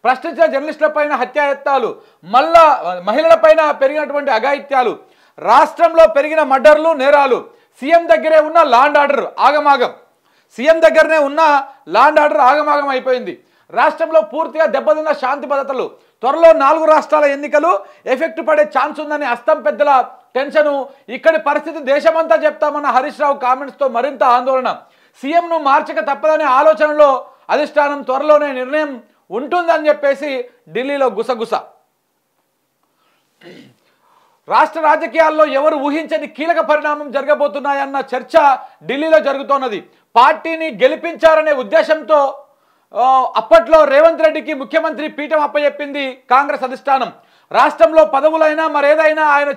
ప్రశ్నించిన జర్నలిస్టులపైన హత్యాయత్నాలు, మళ్ళా మహిళలపైన పెరిగినటువంటి అఘాయిత్యాలు, రాష్ట్రంలో పెరిగిన మర్డర్లు, నేరాలు, సీఎం దగ్గరే ఉన్న లాండ్ ఆర్డర్ ఆగమాగం, సీఎం దగ్గరనే ఉన్న లాండ్ ఆర్డర్ ఆగమాగం అయిపోయింది. రాష్ట్రంలో పూర్తిగా దెబ్బతిన్న శాంతి భద్రతలు, త్వరలో 4 రాష్ట్రాల ఎన్నికలు ఎఫెక్ట్ పడే ఛాన్స్ ఉందని అస్తం పెద్దల టెన్షను, ఇక్కడి పరిస్థితి దేశమంతా చెప్తామన్న హరీష్ రావు కామెంట్స్తో మరింత ఆందోళన, సీఎంను మార్చక తప్పదనే ఆలోచనలో అధిష్టానం, త్వరలోనే నిర్ణయం ఉంటుందని చెప్పేసి ఢిల్లీలో గుసగుస. రాష్ట్ర రాజకీయాల్లో ఎవరు ఊహించని కీలక పరిణామం జరగబోతున్నాయన్న చర్చ ఢిల్లీలో జరుగుతోన్నది. పార్టీని గెలిపించారనే ఉద్దేశంతో అప్పట్లో రేవంత్ రెడ్డికి ముఖ్యమంత్రి పీఠం అప్పచెప్పింది కాంగ్రెస్ అధిష్టానం. రాష్ట్రంలో పదవులైనా మరేదైనా ఆయన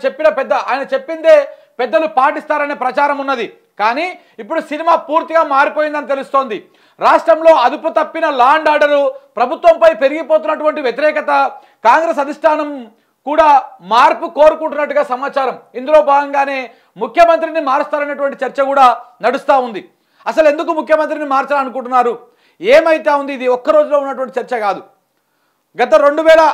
చెప్పిందే పెద్దలు పాటిస్తారనే ప్రచారం ఉన్నది. కానీ ఇప్పుడు సినిమా పూర్తిగా మారిపోయిందని తెలుస్తోంది. రాష్ట్రంలో అదుపు తప్పిన లాండ్ ఆర్డరు, ప్రభుత్వంపై పెరిగిపోతున్నటువంటి వ్యతిరేకత, కాంగ్రెస్ అధిష్టానం కూడా మార్పు కోరుకుంటున్నట్టుగా సమాచారం. ఇందులో భాగంగానే ముఖ్యమంత్రిని మారుస్తారనేటువంటి చర్చ కూడా నడుస్తూ ఉంది. అసలు ఎందుకు ముఖ్యమంత్రిని మార్చాలనుకుంటున్నారు, ఏమైతే ఉంది, ఇది ఒక్క రోజులో ఉన్నటువంటి చర్చ కాదు. గత 2000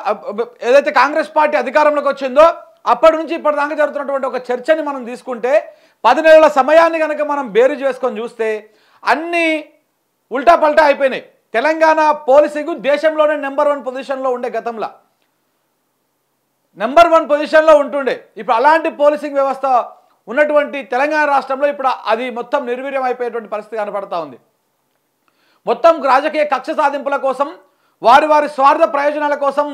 ఏదైతే కాంగ్రెస్ పార్టీ అధికారంలోకి వచ్చిందో అప్పటి నుంచి ఇప్పటిదాకా జరుగుతున్నటువంటి ఒక చర్చని మనం తీసుకుంటే 10 నెలల సమయాన్ని కనుక మనం బేరీజు వేసుకొని చూస్తే అన్నీ ఉల్టా పల్టా అయిపోయినాయి. తెలంగాణ పోలీసింగ్ దేశంలోనే నెంబర్ 1 పొజిషన్లో ఉండే, గతంలో నెంబర్ 1 పొజిషన్లో ఉంటుండే. ఇప్పుడు అలాంటి పోలీసింగ్ వ్యవస్థ ఉన్నటువంటి తెలంగాణ రాష్ట్రంలో ఇప్పుడు అది మొత్తం నిర్వీర్యం అయిపోయేటువంటి పరిస్థితి కనపడతా ఉంది. మొత్తం రాజకీయ కక్ష సాధింపుల కోసం, వారి స్వార్థ ప్రయోజనాల కోసం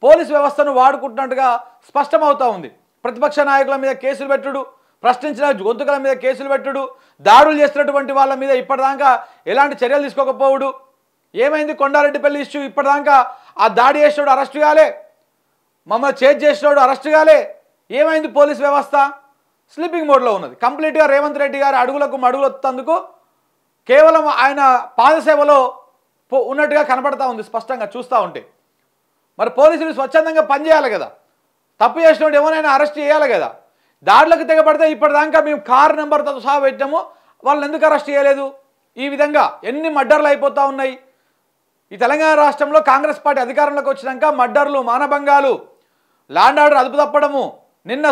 పోలీస్ వ్యవస్థను వాడుకుంటున్నట్టుగా స్పష్టమవుతూ ఉంది. ప్రతిపక్ష నాయకుల మీద కేసులు పెట్టుడు, ప్రశ్నించిన గొంతుకల మీద కేసులు పెట్టుడు, దాడులు చేస్తున్నటువంటి వాళ్ళ మీద ఇప్పటిదాకా ఎలాంటి చర్యలు తీసుకోకపోవడు. ఏమైంది కొండారెడ్డిపల్లి ఇష్యూ, ఇప్పటిదాకా ఆ దాడి చేసినోడు అరెస్ట్ కాలే, మమ్మల్ని చేజ్ చేసినోడు అరెస్ట్ కాలే. ఏమైంది పోలీస్ వ్యవస్థ? స్లీపింగ్ మోడ్లో ఉన్నది. కంప్లీట్గా రేవంత్ రెడ్డి గారి అడుగులకు మడుగులొత్తందుకు కేవలం ఆయన పాదసేవలో ఉన్నట్టుగా కనపడతా ఉంది స్పష్టంగా చూస్తూ ఉంటే. మరి పోలీసులు స్వచ్ఛందంగా పనిచేయాలి కదా, తప్పు చేసినోడు ఎవరైనా అరెస్ట్ చేయాలి కదా. దాడులకు తెగబడితే ఇప్పటిదాకా మేము కార్ నెంబర్తో సహా పెట్టాము, వాళ్ళని ఎందుకు అరెస్ట్ చేయలేదు? ఈ విధంగా ఎన్ని మర్డర్లు అయిపోతూ ఉన్నాయి. ఈ తెలంగాణ రాష్ట్రంలో కాంగ్రెస్ పార్టీ అధికారంలోకి వచ్చినాక మర్డర్లు, మానభంగాలు, లాండ్ ఆర్డర్ అదుపు తప్పడము, నిన్న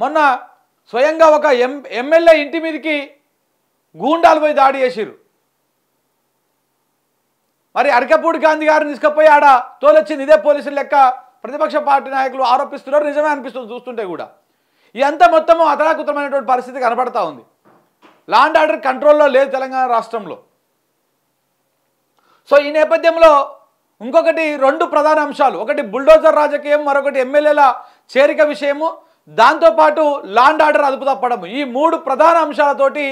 మొన్న స్వయంగా ఒక ఎమ్మెల్యే ఇంటి మీదకి గూండాలు పోయి దాడి చేసిరు. మరి అరకపూడి గాంధీ గారిని తీసుకుపోయి ఆడ తోలొచ్చింది ఇదే పోలీసులు లెక్క ప్రతిపక్ష పార్టీ నాయకులు ఆరోపిస్తున్నారు. నిజమే అనిపిస్తుంది చూస్తుంటే కూడా. ఇదంతా మొత్తము అతలాకుతమైనటువంటి పరిస్థితి కనపడతా ఉంది. లాండ్ ఆర్డర్ కంట్రోల్లో లేదు తెలంగాణ రాష్ట్రంలో. సో ఈ నేపథ్యంలో ఇంకొకటి 2 ప్రధాన అంశాలు, ఒకటి బుల్డోజర్ రాజకీయం, మరొకటి ఎమ్మెల్యేల చేరిక విషయము, దాంతోపాటు లాండ్ ఆర్డర్ అదుపు తప్పడం. ఈ 3 ప్రధాన అంశాలతోటి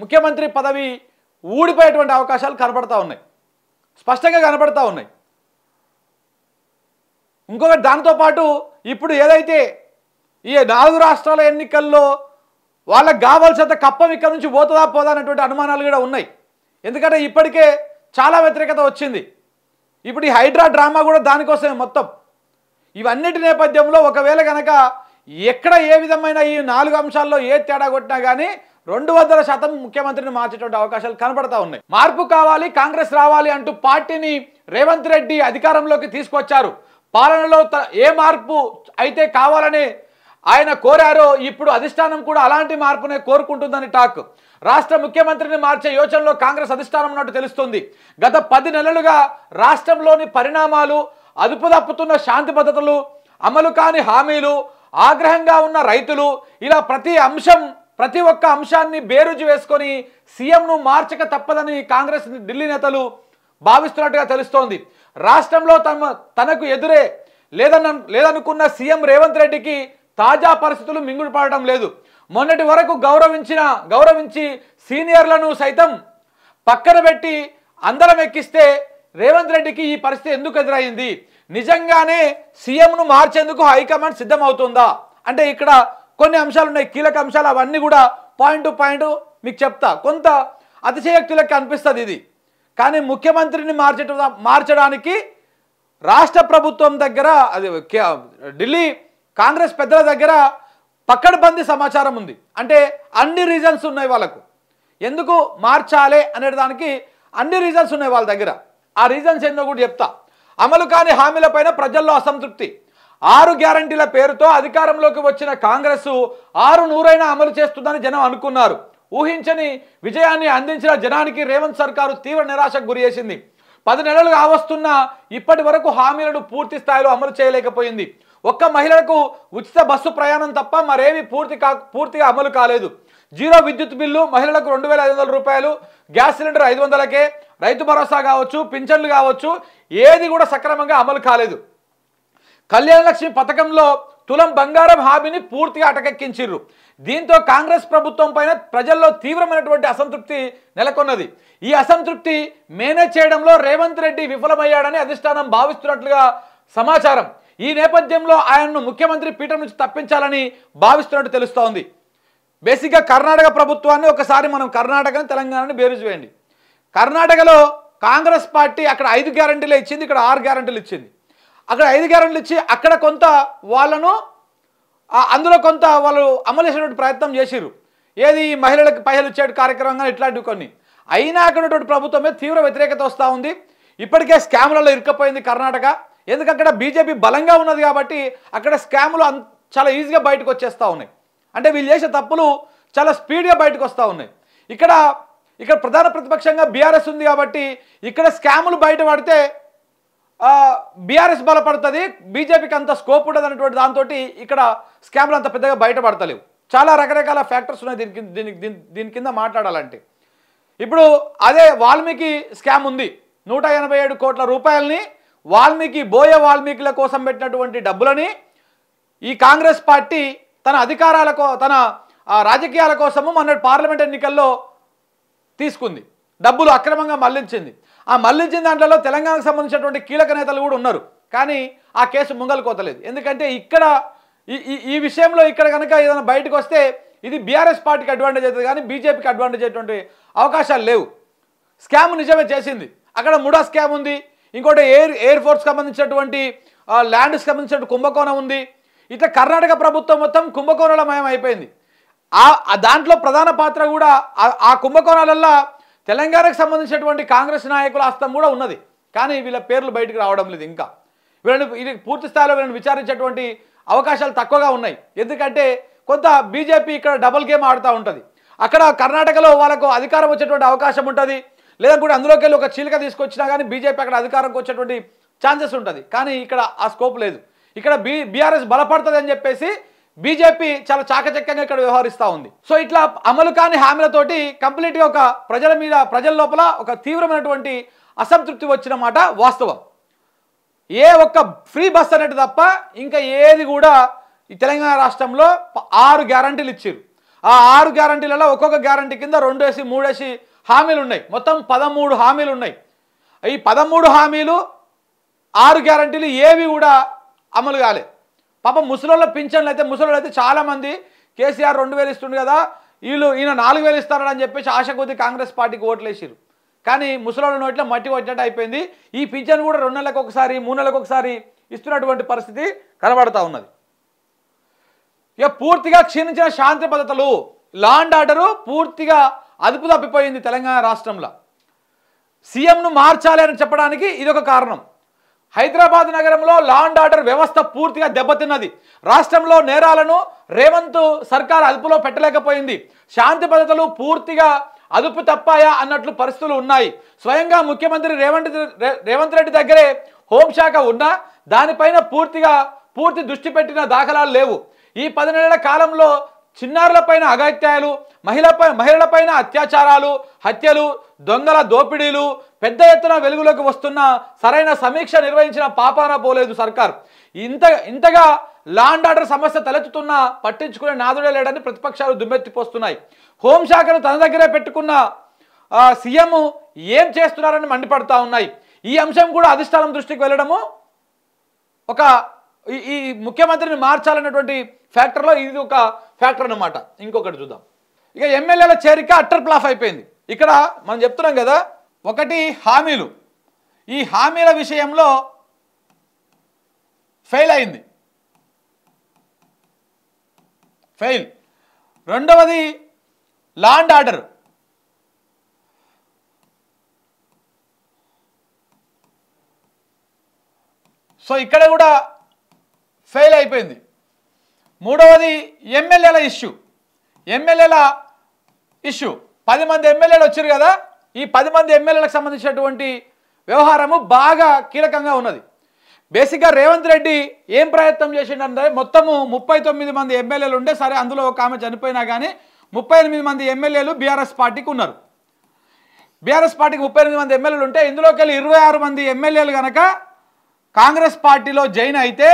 ముఖ్యమంత్రి పదవి ఊడిపోయేటువంటి అవకాశాలు కనపడతా ఉన్నాయి, స్పష్టంగా కనపడతా ఉన్నాయి. ఇంకొకటి దాంతోపాటు ఇప్పుడు ఏదైతే ఈ 4 రాష్ట్రాల ఎన్నికల్లో వాళ్ళకి కావాల్సినంత కప్పం ఇక్కడ నుంచి పోతుందా పోదా అనేటువంటి అనుమానాలు కూడా ఉన్నాయి. ఎందుకంటే ఇప్పటికే చాలా వ్యతిరేకత వచ్చింది. ఇప్పుడు ఈ హైడ్రా డ్రామా కూడా దానికోసమే మొత్తం. ఇవన్నిటి నేపథ్యంలో ఒకవేళ కనుక ఎక్కడ ఏ విధమైన ఈ 4 అంశాల్లో ఏ తేడా కొట్టినా కానీ 200% ముఖ్యమంత్రిని మార్చేటువంటి అవకాశాలు కనపడతా ఉన్నాయి. మార్పు కావాలి, కాంగ్రెస్ రావాలి అంటూ పార్టీని రేవంత్ రెడ్డి అధికారంలోకి తీసుకొచ్చారు. పాలనలో ఏ మార్పు అయితే కావాలని ఆయన కోరారో ఇప్పుడు అధిష్టానం కూడా అలాంటి మార్పునే కోరుకుంటుందని టాక్. రాష్ట్ర ముఖ్యమంత్రిని మార్చే యోచనలో కాంగ్రెస్ అధిష్టానం ఉన్నట్టు తెలుస్తుంది. గత 10 నెలలుగా రాష్ట్రంలోని పరిణామాలు, అదుపు తప్పుతున్న శాంతి భద్రతలు, అమలు కాని హామీలు, ఆగ్రహంగా ఉన్న రైతులు, ఇలా ప్రతి ఒక్క అంశాన్ని బేరుజు వేసుకొని సీఎంను మార్చక తప్పదని కాంగ్రెస్ ఢిల్లీ నేతలు భావిస్తున్నట్టుగా తెలుస్తోంది. రాష్ట్రంలో తనకు ఎదురే లేదనుకున్న సీఎం రేవంత్ రెడ్డికి తాజా పరిస్థితులు మింగుడు పడడం లేదు. మొన్నటి వరకు గౌరవించి సీనియర్లను సైతం పక్కన పెట్టి అందరం ఎక్కిస్తే రేవంత్ రెడ్డికి ఈ పరిస్థితి ఎందుకు ఎదురైంది? నిజంగానే సీఎంను మార్చేందుకు హైకమాండ్ సిద్ధమవుతుందా అంటే ఇక్కడ కొన్ని అంశాలు ఉన్నాయి, కీలక అంశాలు. అవన్నీ కూడా పాయింట్ టు పాయింట్ మీకు చెప్తా. కొంత అతిశయోక్తులకి అనిపిస్తుంది ఇది, కానీ ముఖ్యమంత్రిని మార్చడానికి రాష్ట్ర ప్రభుత్వం దగ్గర, అది ఢిల్లీ కాంగ్రెస్ పెద్దల దగ్గర పక్కడబందీ సమాచారం ఉంది. అంటే అన్ని రీజన్స్ ఉన్నాయి వాళ్ళకు, ఎందుకు మార్చాలి అనే దానికి అన్ని రీజన్స్ ఉన్నాయి వాళ్ళ దగ్గర. ఆ రీజన్స్ ఏందో కూడా చెప్తా. అమలు కాని హామీలపైన ప్రజల్లో అసంతృప్తి. 6 గ్యారంటీల పేరుతో అధికారంలోకి వచ్చిన కాంగ్రెస్ 6 నూరైనా అమలు చేస్తుందని జనం అనుకున్నారు. ఊహించని విజయాన్ని అందించిన జనానికి రేవంత్ సర్కారు తీవ్ర నిరాశకు గురి చేసింది. 10 నెలలు కావస్తున్నా ఇప్పటి వరకు హామీలను పూర్తి స్థాయిలో అమలు చేయలేకపోయింది. ఒక్క మహిళలకు ఉచిత బస్సు ప్రయాణం తప్ప మరేమీ పూర్తిగా అమలు కాలేదు. జీరో విద్యుత్ బిల్లు, మహిళలకు 2500 రూపాయలు, గ్యాస్ సిలిండర్ 500కే, రైతు భరోసా కావచ్చు, పింఛన్లు కావచ్చు, ఏది కూడా సక్రమంగా అమలు కాలేదు. కళ్యాణ లక్ష్మి పథకంలో తులం బంగారం హామీని పూర్తిగా అటకెక్కించిర్రు. దీంతో కాంగ్రెస్ ప్రభుత్వం పైన ప్రజల్లో తీవ్రమైనటువంటి అసంతృప్తి నెలకొన్నది. ఈ అసంతృప్తి మేనేజ్ చేయడంలో రేవంత్ రెడ్డి విఫలమయ్యాడని అధిష్టానం భావిస్తున్నట్లుగా సమాచారం. ఈ నేపథ్యంలో ఆయనను ముఖ్యమంత్రి పీఠం నుంచి తప్పించాలని భావిస్తున్నట్టు తెలుస్తోంది. బేసిక్గా కర్ణాటక ప్రభుత్వాన్ని ఒకసారి మనం కర్ణాటకని తెలంగాణని బేరీజు వేయండి. కర్ణాటకలో కాంగ్రెస్ పార్టీ అక్కడ 5 గ్యారంటీలు ఇచ్చింది, ఇక్కడ 6 గ్యారంటీలు ఇచ్చింది. అక్కడ 5 గ్యారంటీలు ఇచ్చి అక్కడ కొంత వాళ్ళను అందులో కొంత వాళ్ళు అమలు చేసేటువంటి ప్రయత్నం చేసిర్రు. ఏది మహిళలకు పైసలు ఇచ్చే కార్యక్రమంగా ఇట్లాంటివి కొన్ని. అయినా అక్కడ ప్రభుత్వం మీద తీవ్ర వ్యతిరేకత వస్తూ ఉంది. ఇప్పటికే స్కాములలో ఇరుక్కపోయింది కర్ణాటక. ఎందుకంటే అక్కడ బీజేపీ బలంగా ఉన్నది కాబట్టి అక్కడ స్కాములు చాలా ఈజీగా బయటకు వచ్చేస్తూ ఉన్నాయి. అంటే వీళ్ళు చేసే తప్పులు చాలా స్పీడ్గా బయటకు వస్తూ ఉన్నాయి. ఇక్కడ ప్రధాన ప్రతిపక్షంగా బీఆర్ఎస్ ఉంది కాబట్టి ఇక్కడ స్కాములు బయట పడితే బీఆర్ఎస్ బలపడుతుంది, బీజేపీకి అంత స్కోప్ ఉండదు అనేటువంటి దాంతో ఇక్కడ స్కామ్లు అంత పెద్దగా బయటపడతలేవు. చాలా రకరకాల ఫ్యాక్టర్స్ ఉన్నాయి దీని కింద మాట్లాడాలంటే. ఇప్పుడు అదే వాల్మీకి స్కామ్ ఉంది. 187 కోట్ల రూపాయలని బోయ వాల్మీకుల కోసం పెట్టినటువంటి డబ్బులని ఈ కాంగ్రెస్ పార్టీ తన రాజకీయాల కోసము మొన్న పార్లమెంట్ ఎన్నికల్లో తీసుకుంది. డబ్బులు అక్రమంగా మళ్లించింది. ఆ మళ్లించిన దాంట్లో తెలంగాణకు సంబంధించినటువంటి కీలక నేతలు కూడా ఉన్నారు. కానీ ఆ కేసు ముంగలు కోతలేదు. ఎందుకంటే ఇక్కడ ఈ విషయంలో ఇక్కడ కనుక ఏదైనా బయటకు వస్తే ఇది బీఆర్ఎస్ పార్టీకి అడ్వాంటేజ్ అవుతుంది, కానీ బీజేపీకి అడ్వాంటేజ్ అయ్యేటువంటి అవకాశాలు లేవు. స్కామ్ నిజమే చేసింది. అక్కడ ముడా స్కామ్ ఉంది, ఇంకోటి ఎయిర్ ఫోర్స్కి సంబంధించినటువంటి ల్యాండ్స్కి సంబంధించినటువంటి కుంభకోణం ఉంది. ఇట్లా కర్ణాటక ప్రభుత్వం మొత్తం కుంభకోణాలమయం అయిపోయింది. దాంట్లో ప్రధాన పాత్ర కూడా ఆ కుంభకోణాలల్లో తెలంగాణకు సంబంధించినటువంటి కాంగ్రెస్ నాయకుల హస్తం కూడా ఉన్నది. కానీ వీళ్ళ పేర్లు బయటకు రావడం లేదు. ఇంకా ఇది పూర్తి స్థాయిలో వీళ్ళని విచారించేటువంటి అవకాశాలు తక్కువగా ఉన్నాయి. ఎందుకంటే కొంత బీజేపీ ఇక్కడ డబుల్ గేమ్ ఆడుతూ ఉంటుంది. అక్కడ కర్ణాటకలో వాళ్ళకు అధికారం వచ్చేటువంటి అవకాశం ఉంటుంది, లేదా కూడా అందులోకి వెళ్ళి ఒక చీలిక తీసుకొచ్చినా కానీ బీజేపీ అక్కడ అధికారంకి వచ్చేటువంటి ఛాన్సెస్ ఉంటుంది. కానీ ఇక్కడ ఆ స్కోప్ లేదు. ఇక్కడ బీఆర్ఎస్ బలపడుతుంది అని చెప్పేసి బీజేపీ చాలా చాకచక్యంగా ఇక్కడ వ్యవహరిస్తూ ఉంది. సో ఇట్లా అమలు కాని హామీలతోటి కంప్లీట్గా ఒక ప్రజల లోపల ఒక తీవ్రమైనటువంటి అసంతృప్తి వచ్చిన మాట వాస్తవం. ఏ ఒక్క ఫ్రీ బస్ అనేది తప్ప ఇంకా ఏది కూడా ఈ తెలంగాణ రాష్ట్రంలో 6 గ్యారంటీలు ఇచ్చారు. ఆ 6 గ్యారంటీలలో ఒక్కొక్క గ్యారంటీ కింద 2 3 హామీలు ఉన్నాయి. మొత్తం 13 హామీలు ఉన్నాయి. ఈ 13 హామీలు 6 గ్యారంటీలు ఏవి కూడా అమలు కాలే. పాపం ముసలోళ్ళ పింఛన్లు అయితే చాలామంది కేసీఆర్ 2000 ఇస్తుండు కదా, ఈయన 4000 ఇస్తారని చెప్పేసి ఆశ కొద్ది కాంగ్రెస్ పార్టీకి ఓట్లు వేసారు. కానీ ముసలోళ్ళ నోట్లో మట్టి కొట్టినట్టు అయిపోయింది. ఈ పింఛన్ కూడా 2 నెలలకు ఒకసారి 3 నెలలకు ఒకసారి ఇస్తున్నటువంటి పరిస్థితి కనబడతా ఉన్నది. ఇక పూర్తిగా క్షీణించిన శాంతి భద్రతలు, లా అండ్ ఆర్డరు పూర్తిగా అదుపు తప్పిపోయింది తెలంగాణ రాష్ట్రంలో. సీఎంను మార్చాలి అని చెప్పడానికి ఇదొక కారణం. హైదరాబాద్ నగరంలో లా అండ్ ఆర్డర్ వ్యవస్థ పూర్తిగా దెబ్బతిన్నది. రాష్ట్రంలో నేరాలను రేవంత్ సర్కార్ అదుపులో పెట్టలేకపోయింది. శాంతి భద్రతలు పూర్తిగా అదుపు తప్పాయా అన్నట్లు పరిస్థితులు ఉన్నాయి. స్వయంగా ముఖ్యమంత్రి రేవంత్ రెడ్డి దగ్గరే హోంశాఖ ఉన్నా దానిపైన పూర్తి దృష్టి పెట్టిన దాఖలాలు లేవు. ఈ 10 నెలల కాలంలో చిన్నారులపైన అఘాయిత్యాలు, మహిళలపైన అత్యాచారాలు, హత్యలు, దొంగల దోపిడీలు పెద్ద ఎత్తున వెలుగులోకి వస్తున్న సరైన సమీక్ష నిర్వహించిన పాపాన పోలేదు సర్కార్. ఇంతగా లా అండ్ ఆర్డర్ సమస్య తలెత్తుతున్నా పట్టించుకునే నాదుడే లేడని ప్రతిపక్షాలు దుమ్మెత్తిపోస్తున్నాయి. హోంశాఖను తన దగ్గరే పెట్టుకున్న సీఎం ఏం చేస్తున్నారని మండిపడుతూ ఉన్నాయి. ఈ అంశం కూడా అధిష్టానం దృష్టికి వెళ్ళడము ఈ ముఖ్యమంత్రిని మార్చాలన్నటువంటి ఫ్యాక్టర్లో ఇది ఒక ఫ్యాక్టర్ అన్నమాట. ఇంకొకటి చూద్దాం. ఇక ఎమ్మెల్యేల చేరిక అట్టర్ ప్లాఫ్ అయిపోయింది. ఇక్కడ మనం చెప్తున్నాం కదా, ఒకటి హామీలు, ఈ హామీల విషయంలో ఫెయిల్ అయింది, రెండవది లా అండ్ ఆర్డర్, సో ఇక్కడ కూడా ఫెయిల్ అయిపోయింది. మూడవది ఎమ్మెల్యేల ఇష్యూ. ఎమ్మెల్యేల ఇష్యూ 10 మంది ఎమ్మెల్యేలు వచ్చారు కదా, ఈ 10 మంది ఎమ్మెల్యేలకు సంబంధించినటువంటి వ్యవహారము బాగా కీలకంగా ఉన్నది. బేసిక్గా రేవంత్ రెడ్డి ఏం ప్రయత్నం చేసిండంటే మొత్తము 39 మంది ఎమ్మెల్యేలు ఉండే, సరే అందులో ఒక ఆమె చనిపోయినా కానీ 38 మంది ఎమ్మెల్యేలు బీఆర్ఎస్ పార్టీకి ఉన్నారు. బీఆర్ఎస్ పార్టీకి 38 మంది ఎమ్మెల్యేలు ఉంటే ఇందులోకి వెళ్ళి 26 మంది ఎమ్మెల్యేలు కనుక కాంగ్రెస్ పార్టీలో జాయిన్ అయితే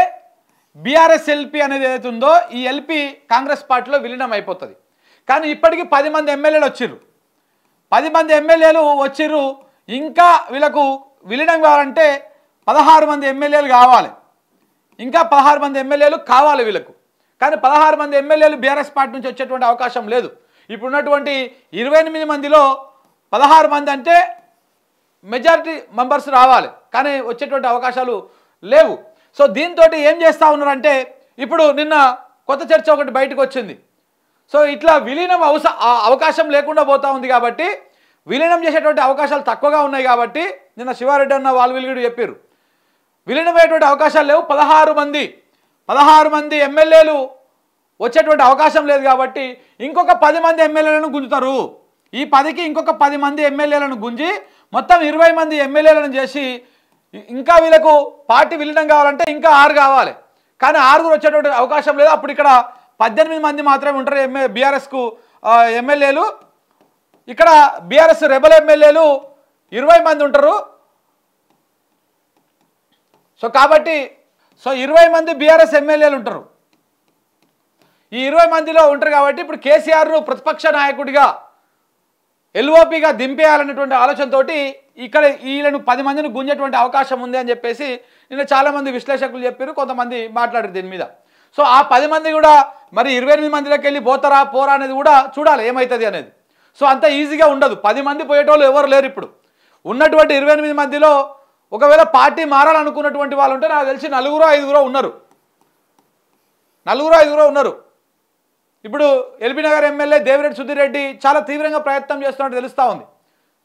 బీఆర్ఎస్ ఎల్పీ అనేది ఏదైతే ఉందో ఈ ఎల్పీ కాంగ్రెస్ పార్టీలో విలీనం అయిపోతుంది. కానీ ఇప్పటికీ 10 మంది ఎమ్మెల్యేలు వచ్చిర్రు. 10 మంది ఎమ్మెల్యేలు వచ్చిర్రు. ఇంకా వీళ్ళకు విలీనం కావాలంటే 16 మంది ఎమ్మెల్యేలు కావాలి. ఇంకా 16 మంది ఎమ్మెల్యేలు కావాలి వీళ్ళకు. కానీ 16 మంది ఎమ్మెల్యేలు బీఆర్ఎస్ పార్టీ నుంచి వచ్చేటువంటి అవకాశం లేదు. ఇప్పుడున్నటువంటి 28 మందిలో 16 మంది అంటే మెజారిటీ మెంబర్స్ రావాలి, కానీ వచ్చేటువంటి అవకాశాలు లేవు. సో దీంతో ఏం చేస్తూ ఉన్నారంటే ఇప్పుడు నిన్న కొత్త చర్చ ఒకటి బయటకు వచ్చింది. సో ఇట్లా విలీనం అవకాశం లేకుండా పోతూ ఉంది కాబట్టి విలీనం చేసేటువంటి అవకాశాలు తక్కువగా ఉన్నాయి కాబట్టి నిన్న శివారెడ్డి అన్న వాళ్ళు వీళ్ళు చెప్పారు విలీనమయ్యేటువంటి అవకాశాలు లేవు. 16 మంది ఎమ్మెల్యేలు వచ్చేటువంటి అవకాశం లేదు కాబట్టి ఇంకొక 10 మంది ఎమ్మెల్యేలను గుంజుతారు. ఈ 10కి ఇంకొక 10 మంది ఎమ్మెల్యేలను గుంజి మొత్తం 20 మంది ఎమ్మెల్యేలను చేసి ఇంకా వీళ్ళకు పార్టీ విలీనం కావాలంటే ఇంకా 6 కావాలి. కానీ 6 వచ్చేటువంటి అవకాశం లేదు. అప్పుడు ఇక్కడ 18 మంది మాత్రమే ఉంటారు బీఆర్ఎస్కు ఎమ్మెల్యేలు. ఇక్కడ బీఆర్ఎస్ రెబల్ ఎమ్మెల్యేలు 20 మంది ఉంటారు. సో కాబట్టి 20 మంది బీఆర్ఎస్ ఎమ్మెల్యేలు ఉంటారు. ఈ 20 మందిలో ఉంటారు కాబట్టి ఇప్పుడు కేసీఆర్ను ప్రతిపక్ష నాయకుడిగా ఎల్ఓపిగా దింపేయాలనేటువంటి ఆలోచనతో ఇక్కడ వీళ్ళను 10 మందిని గుంజేటువంటి అవకాశం ఉంది అని చెప్పేసి నిన్న చాలామంది విశ్లేషకులు చెప్పారు, కొంతమంది మాట్లాడారు దీని మీద. సో ఆ 10 మంది కూడా మరి 28 మందిలోకి వెళ్ళి పోతారా పోరా అనేది కూడా చూడాలి ఏమవుతుంది అనేది. సో అంత ఈజీగా ఉండదు. 10 మంది పోయేటోళ్ళు ఎవరు లేరు. ఇప్పుడు ఉన్నటువంటి 28 మందిలో ఒకవేళ పార్టీ మారాలనుకున్నటువంటి వాళ్ళు ఉంటే నాకు తెలిసి 4-5 ఉన్నారు. 4-5 ఉన్నారు. ఇప్పుడు ఎల్బీ నగర్ ఎమ్మెల్యే దేవిరెడ్డి సుధీర్ రెడ్డి చాలా తీవ్రంగా ప్రయత్నం చేస్తున్నట్టు తెలుస్తూ ఉంది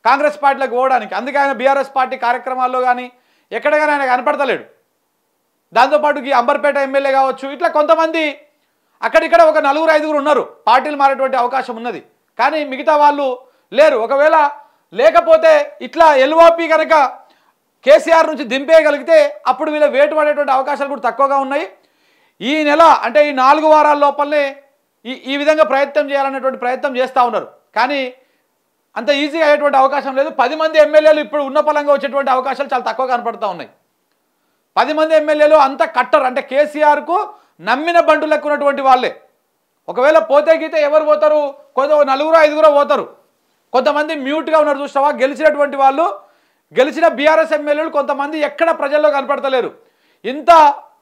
కాంగ్రెస్ పార్టీలోకి పోవడానికి. అందుకే ఆయన బీఆర్ఎస్ పార్టీ కార్యక్రమాల్లో కానీ ఎక్కడ కానీ ఆయన కనపడతలేడు. దాంతోపాటు ఈ అంబర్పేట ఎమ్మెల్యే కావచ్చు, ఇట్లా కొంతమంది అక్కడిక్కడ ఒక 4-5 ఉన్నారు. పార్టీలు మారేటువంటి అవకాశం ఉన్నది, కానీ మిగతా వాళ్ళు లేరు. ఒకవేళ లేకపోతే ఇట్లా ఎల్ఓపి కనుక కేసీఆర్ నుంచి దింపేయగలిగితే అప్పుడు వీళ్ళ వేటు పడేటువంటి అవకాశాలు కూడా తక్కువగా ఉన్నాయి. ఈ నెల అంటే ఈ 4 వారాల లోపలనే ఈ విధంగా ప్రయత్నం చేయాలనేటువంటి ప్రయత్నం చేస్తూ ఉన్నారు. కానీ అంత ఈజీగా అయ్యేటువంటి అవకాశం లేదు. 10 మంది ఎమ్మెల్యేలు ఇప్పుడు ఉన్న పలంగా వచ్చేటువంటి అవకాశాలు చాలా తక్కువ కనపడుతూ ఉన్నాయి. 10 మంది ఎమ్మెల్యేలు అంత కట్టర్ అంటే కేసీఆర్కు నమ్మిన బండు లెక్కున్నటువంటి వాళ్ళే. ఒకవేళ పోతే గీతే ఎవరు పోతారు? 4-5 పోతారు. కొంతమంది మ్యూట్గా ఉన్నారు చూస్తావా. గెలిచినటువంటి వాళ్ళు గెలిచిన బీఆర్ఎస్ ఎమ్మెల్యేలు కొంతమంది ఎక్కడ ప్రజల్లో కనపడతలేరు. ఇంత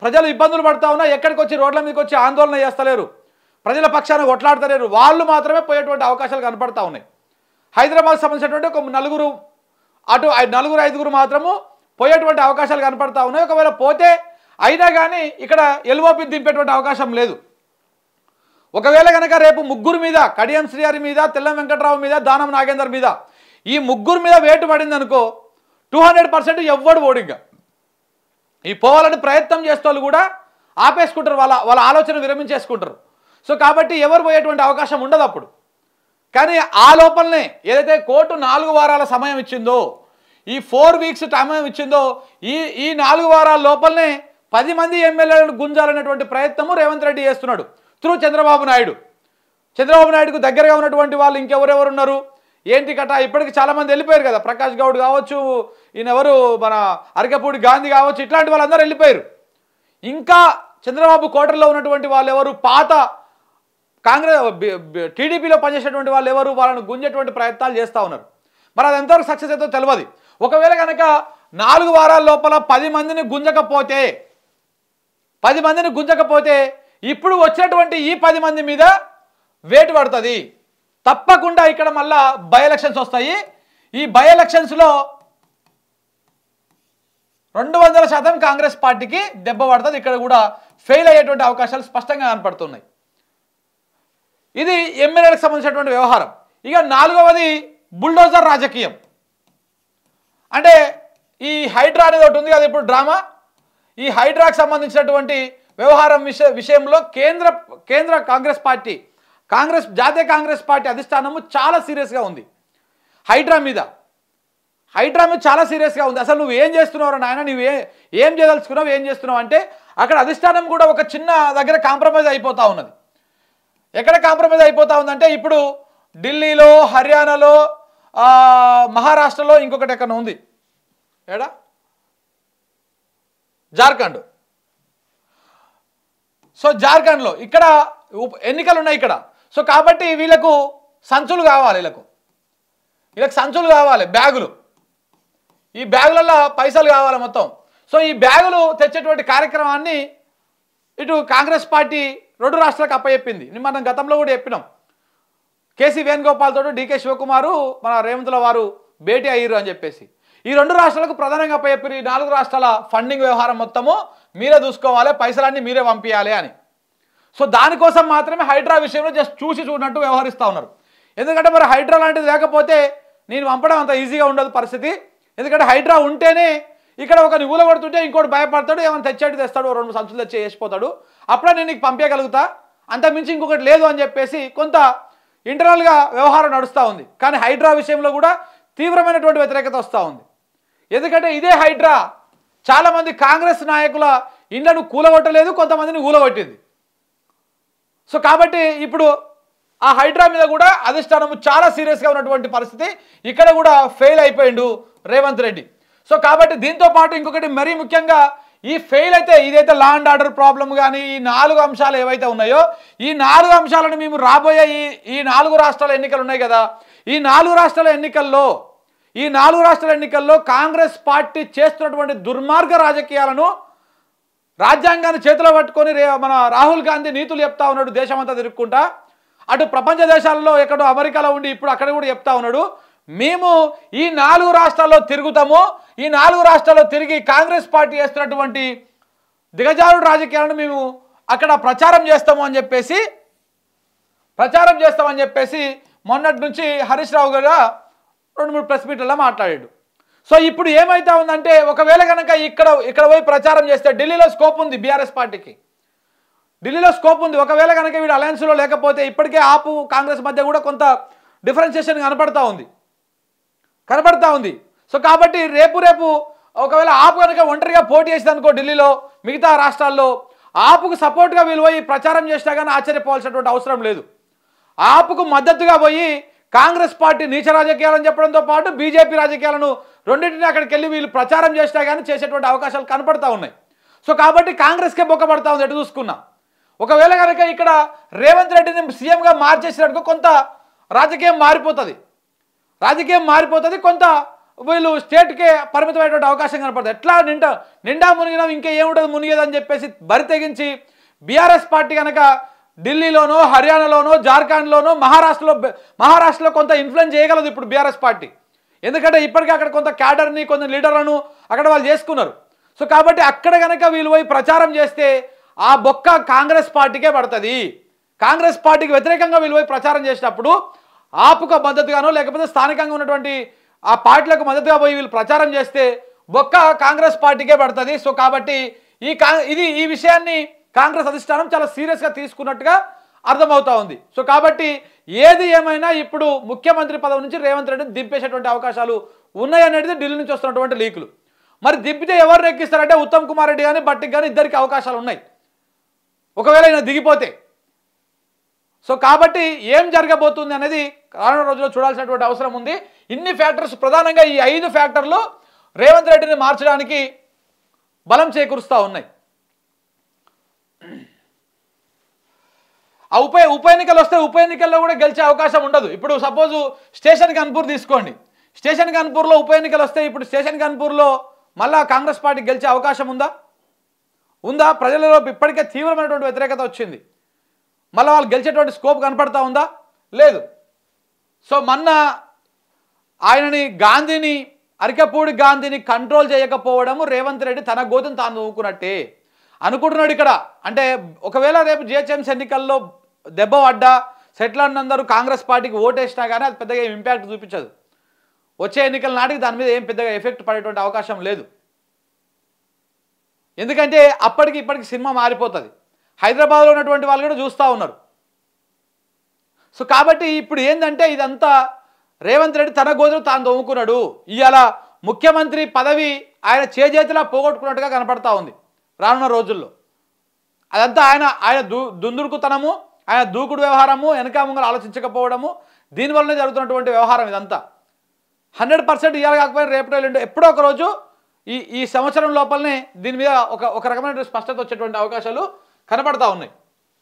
ప్రజలు ఇబ్బందులు పడుతూ ఉన్నా ఎక్కడికి వచ్చి రోడ్ల మీదకి వచ్చి ఆందోళన చేస్తలేరు, ప్రజల పక్షాన కొట్లాడతలేరు. వాళ్ళు మాత్రమే పోయేటువంటి అవకాశాలు కనపడతా ఉన్నాయి. హైదరాబాద్ సంబంధించినటువంటి ఒక 4 అటు 4-5 మాత్రము పోయేటువంటి అవకాశాలు కనపడతా ఉన్నాయి. ఒకవేళ పోతే అయినా కానీ ఇక్కడ ఎల్ఓపి దింపేటువంటి అవకాశం లేదు. ఒకవేళ కనుక రేపు 3 మీద కడియం శ్రీహరి మీద, తెల్లం వెంకట్రావు మీద, దానం నాగేందర్ మీద ఈ 3 మీద వేటు పడింది అనుకో 200% ఎవ్వడు ఓడిగా. ఈ పోవాలని ప్రయత్నం చేస్తూ కూడా ఆపేసుకుంటారు, వాళ్ళ ఆలోచన విరమించేసుకుంటారు. సో కాబట్టి ఎవరు పోయేటువంటి అవకాశం ఉండదు అప్పుడు. కానీ ఆ లోపలనే ఏదైతే కోర్టు 4 వారాల సమయం ఇచ్చిందో, ఈ 4 వీక్స్ సమయం ఇచ్చిందో, ఈ 4 వారాల లోపలనే 10 మంది ఎమ్మెల్యేలను గుంజాలనేటువంటి ప్రయత్నము రేవంత్ రెడ్డి చేస్తున్నాడు త్రూ చంద్రబాబు నాయుడు. చంద్రబాబు నాయుడుకు దగ్గరగా ఉన్నటువంటి వాళ్ళు ఇంకెవరెవరు ఉన్నారు ఏంటి కట? ఇప్పటికి చాలామంది వెళ్ళిపోయారు కదా. ప్రకాష్ గౌడ్ కావచ్చు, ఈయన ఎవరు మన అరకపూడి గాంధీ కావచ్చు, ఇట్లాంటి వాళ్ళందరూ వెళ్ళిపోయారు. ఇంకా చంద్రబాబు కోటర్లో ఉన్నటువంటి వాళ్ళు ఎవరు, పాత కాంగ్రెస్ టీడీపీలో పనిచేసేటువంటి వాళ్ళు ఎవరు, వాళ్ళను గుంజేటువంటి ప్రయత్నాలు చేస్తూ ఉన్నారు. మరి అది ఎంతవరకు సక్సెస్ అవుతుందో తెలియదు. ఒకవేళ కనుక 4 వారాల లోపల 10 మందిని గుంజకపోతే ఇప్పుడు వచ్చినటువంటి ఈ 10 మంది మీద వేటు పడుతుంది. తప్పకుండా ఇక్కడ మళ్ళా బై ఎలక్షన్స్ వస్తాయి. ఈ బై ఎలక్షన్స్లో 200% కాంగ్రెస్ పార్టీకి దెబ్బ పడుతుంది. ఇక్కడ కూడా ఫెయిల్ అయ్యేటువంటి అవకాశాలు స్పష్టంగా కనపడుతున్నాయి. ఇది ఎమ్మెల్యేలకు సంబంధించినటువంటి వ్యవహారం. ఇక 4వది బుల్డోజర్ రాజకీయం. అంటే ఈ హైడ్రా అనేది ఒకటి ఉంది కదా ఇప్పుడు డ్రామా. ఈ హైడ్రాకు సంబంధించినటువంటి వ్యవహారం విషయంలో కేంద్ర కాంగ్రెస్ పార్టీ జాతీయ కాంగ్రెస్ పార్టీ అధిష్టానము చాలా సీరియస్గా ఉంది. హైడ్రా మీద చాలా సీరియస్గా ఉంది. అసలు నువ్వు ఏం చేస్తున్నావు నాయన, నువ్వు ఏం చేయదలుచుకున్నావు, ఏం చేస్తున్నావు అంటే అక్కడ అధిష్టానం కూడా ఒక చిన్న దగ్గర కాంప్రమైజ్ అయిపోతూ ఉన్నది. ఎక్కడ కాంప్రమైజ్ అయిపోతూ ఉందంటే ఇప్పుడు ఢిల్లీలో, హర్యానాలో, మహారాష్ట్రలో, ఇంకొకటి ఎక్కడ ఉంది, ఏడా జార్ఖండ్. సో జార్ఖండ్లో ఇక్కడ ఎన్నికలు ఉన్నాయి ఇక్కడ. సో కాబట్టి వీళ్ళకు సంచులు కావాలి, వీళ్ళకి సంచులు కావాలి, బ్యాగులు, ఈ బ్యాగులలో పైసలు కావాలి మొత్తం. సో ఈ బ్యాగులు తెచ్చేటువంటి కార్యక్రమాన్ని ఇటు కాంగ్రెస్ పార్టీ 2 రాష్ట్రాలకు అప్పచెప్పింది. మనం గతంలో కూడా చెప్పినాం. కేసీ వేణుగోపాల్ తోటి డీకే శివకుమారు మన రేవంత్ల వారు భేటీ అయ్యారు అని చెప్పేసి ఈ 2 రాష్ట్రాలకు ప్రధానంగా అప్పచెప్పారు. ఈ 4 రాష్ట్రాల ఫండింగ్ వ్యవహారం మొత్తము మీరే చూసుకోవాలి, పైసలన్నీ మీరే పంపించాలి అని. సో దానికోసం మాత్రమే హైడ్రా విషయంలో జస్ట్ చూసినట్టు వ్యవహరిస్తూ ఉన్నారు. ఎందుకంటే మరి హైడ్రా లాంటిది లేకపోతే నేను పంపడం అంత ఈజీగా ఉండదు పరిస్థితి. ఎందుకంటే హైడ్రా ఉంటేనే ఇక్కడ ఒకరిని ఊలగొడుతుంటే ఇంకోటి భయపడతాడు, ఏమైనా తెస్తాడు, 2 సంచులు తెచ్చి వేసిపోతాడు, అప్పుడే నేను నీకు పంపించగలుగుతా, అంతకుమించి ఇంకొకటి లేదు అని చెప్పేసి కొంత ఇంటర్నల్గా వ్యవహారం నడుస్తూ ఉంది. కానీ హైడ్రా విషయంలో కూడా తీవ్రమైనటువంటి వ్యతిరేకత వస్తూ ఉంది. ఎందుకంటే ఇదే హైడ్రా చాలామంది కాంగ్రెస్ నాయకుల ఇళ్లను కూలగొట్టలేదు, కొంతమందిని ఊలగొట్టింది. సో కాబట్టి ఇప్పుడు ఆ హైడ్రా మీద కూడా అధిష్టానం చాలా సీరియస్గా ఉన్నటువంటి పరిస్థితి. ఇక్కడ కూడా ఫెయిల్ అయిపోయిండు రేవంత్ రెడ్డి. సో కాబట్టి దీంతో పాటు ఇంకొకటి మరీ ముఖ్యంగా ఈ ఫెయిల్ అయితే ఇదైతే లా అండ్ ఆర్డర్ ప్రాబ్లం కానీ ఈ 4 అంశాలు ఏవైతే ఉన్నాయో ఈ 4 అంశాలను మేము రాబోయే ఈ 4 రాష్ట్రాల ఎన్నికలు ఉన్నాయి కదా, ఈ 4 రాష్ట్రాల ఎన్నికల్లో కాంగ్రెస్ పార్టీ చేస్తున్నటువంటి దుర్మార్గ రాజకీయాలను రాజ్యాంగాన్ని చేతిలో పట్టుకొని మన రాహుల్ గాంధీ నీతులు చెప్తా ఉన్నాడు దేశమంతా తిరుగుకుంటా. అటు ప్రపంచ దేశాల్లో ఎక్కడో అమెరికాలో ఉండి ఇప్పుడు అక్కడ కూడా చెప్తా ఉన్నాడు, మేము ఈ 4 రాష్ట్రాల్లో తిరుగుతాము, ఈ 4 రాష్ట్రాల్లో తిరిగి కాంగ్రెస్ పార్టీ చేస్తున్నటువంటి దిగజారుడు రాజకీయాలను మేము అక్కడ ప్రచారం చేస్తామని చెప్పేసి మొన్నటి నుంచి హరీష్ రావు గారు 2-3 ప్రెస్ మీట్లలో మాట్లాడాడు. సో ఇప్పుడు ఏమైతే ఉందంటే ఒకవేళ కనుక ఇక్కడ పోయి ప్రచారం చేస్తే ఢిల్లీలో స్కోప్ ఉంది, బీఆర్ఎస్ పార్టీకి ఢిల్లీలో స్కోప్ ఉంది. ఒకవేళ కనుక వీడు అలయన్స్లో లేకపోతే ఇప్పటికే ఆపు కాంగ్రెస్ మధ్య కూడా కొంత డిఫరెన్షియేషన్ కనపడతా ఉంది. సో కాబట్టి రేపు ఒకవేళ ఆపు కనుక ఒంటరిగా పోటీ చేసింది అనుకో ఢిల్లీలో, మిగతా రాష్ట్రాల్లో ఆపుకు సపోర్ట్గా వీళ్ళు పోయి ప్రచారం చేసినా కానీ ఆశ్చర్యపోవాల్సినటువంటి అవసరం లేదు. ఆపుకు మద్దతుగా పోయి కాంగ్రెస్ పార్టీ నీచ రాజకీయాలను చెప్పడంతో పాటు బీజేపీ రాజకీయాలను రెండింటినీ అక్కడికి వెళ్ళి వీళ్ళు ప్రచారం చేసినా కానీ చేసేటువంటి అవకాశాలు కనపడతా ఉన్నాయి. సో కాబట్టి కాంగ్రెస్కే బొక్కబడతా ఉంది ఎటు చూసుకున్నా. ఒకవేళ కనుక ఇక్కడ రేవంత్ రెడ్డిని సీఎంగా మార్చేసినట్టుగా కొంత రాజకీయం మారిపోతుంది, కొంత వీళ్ళు స్టేట్కే పరిమితమైనటువంటి అవకాశం కనపడుతుంది. ఎట్లా నిండా మునిగినా ఇంకా ఏముంటుంది మునిగేదని చెప్పేసి బరి తెగించి బీఆర్ఎస్ పార్టీ కనుక ఢిల్లీలోనో, హర్యానాలోనో, జార్ఖండ్లోనో, మహారాష్ట్రలో కొంత ఇన్ఫ్లుయెన్స్ చేయగలదు ఇప్పుడు బీఆర్ఎస్ పార్టీ. ఎందుకంటే ఇప్పటికే అక్కడ కొంత క్యాడర్ని, కొంత లీడర్లను అక్కడ వాళ్ళు చేసుకున్నారు. సో కాబట్టి అక్కడ కనుక వీళ్ళు పోయి ప్రచారం చేస్తే ఆ బొక్క కాంగ్రెస్ పార్టీకే పడుతుంది. కాంగ్రెస్ పార్టీకి వ్యతిరేకంగా వీళ్ళు పోయి ప్రచారం చేసినప్పుడు ఆపుకు మద్దతుగానో లేకపోతే స్థానికంగా ఉన్నటువంటి ఆ పార్టీలకు మద్దతుగా పోయి వీళ్ళు ప్రచారం చేస్తే బొక్క కాంగ్రెస్ పార్టీకే పడుతుంది. సో కాబట్టి ఈ విషయాన్ని కాంగ్రెస్ అధిష్టానం చాలా సీరియస్గా తీసుకున్నట్టుగా అర్థమవుతా ఉంది. సో కాబట్టి ఏది ఏమైనా ఇప్పుడు ముఖ్యమంత్రి పదవి నుంచి రేవంత్ రెడ్డిని దింపేసేటువంటి అవకాశాలు ఉన్నాయనేది ఢిల్లీ నుంచి వస్తున్నటువంటి లీకులు. మరి దింపితే ఎవరు ఎక్కిస్తారంటే ఉత్తమ్ కుమార్ రెడ్డి కానీ బట్టికి కానీ ఇద్దరికి అవకాశాలు ఉన్నాయి ఒకవేళ ఈయన దిగిపోతే. సో కాబట్టి ఏం జరగబోతుంది అనేది రానున్న రోజుల్లో చూడాల్సినటువంటి అవసరం ఉంది. ఇన్ని ఫ్యాక్టర్స్, ప్రధానంగా ఈ 5 ఫ్యాక్టర్లు రేవంత్ రెడ్డిని మార్చడానికి బలం చేకూరుస్తూ ఉన్నాయి. ఆ ఉప ఎన్నికలు వస్తే ఉప ఎన్నికల్లో కూడా గెలిచే అవకాశం ఉండదు. ఇప్పుడు సపోజు స్టేషన్ గన్పూర్ తీసుకోండి, స్టేషన్ గన్పూర్లో ఉప ఎన్నికలు వస్తే ఇప్పుడు స్టేషన్ గన్పూర్లో మళ్ళా కాంగ్రెస్ పార్టీ గెలిచే అవకాశం ఉందా? ప్రజలలో ఇప్పటికే తీవ్రమైనటువంటి వ్యతిరేకత వచ్చింది. మళ్ళీ వాళ్ళు గెలిచేటువంటి స్కోప్ కనపడతా ఉందా? లేదు. సో మొన్న అరికపూడి గాంధీని కంట్రోల్ చేయకపోవడము రేవంత్ రెడ్డి తన గోతును తాను నవ్వుకున్నట్టే అనుకుంటున్నాడు ఇక్కడ. అంటే ఒకవేళ రేపు జిహెచ్ఎంసీ ఎన్నికల్లో దెబ్బ పడ్డా, సెటిల్ అన్నందరూ కాంగ్రెస్ పార్టీకి ఓటేసినా కానీ అది పెద్దగా ఇంపాక్ట్ చూపించదు. వచ్చే ఎన్నికల నాటికి దాని మీద ఏం పెద్దగా ఎఫెక్ట్ పడేటువంటి అవకాశం లేదు. ఎందుకంటే అప్పటికి ఇప్పటికి సినిమా మారిపోతుంది. హైదరాబాద్లో ఉన్నటువంటి వాళ్ళు కూడా చూస్తూ ఉన్నారు. సో కాబట్టి ఇప్పుడు ఏంటంటే ఇదంతా రేవంత్ రెడ్డి తన గోతులు తాను తోముకున్నాడు. ఇవాళ ముఖ్యమంత్రి పదవి ఆయన చేజేతిలా పోగొట్టుకున్నట్టుగా కనపడతా ఉంది రానున్న రోజుల్లో. అదంతా ఆయన దుందుడుకుతనము, ఆయన దూకుడు వ్యవహారము, వెనక ముంగలు ఆలోచించకపోవడము, దీనివల్లనే జరుగుతున్నటువంటి వ్యవహారం ఇదంతా. 100% ఇవాళ కాకపోయినా రేపటి ఎల్లుండి ఎప్పుడో ఒక రోజు ఈ సంవత్సరం లోపలనే దీని మీద ఒక రకమైన స్పష్టత వచ్చేటువంటి అవకాశాలు కనపడతా ఉన్నాయి.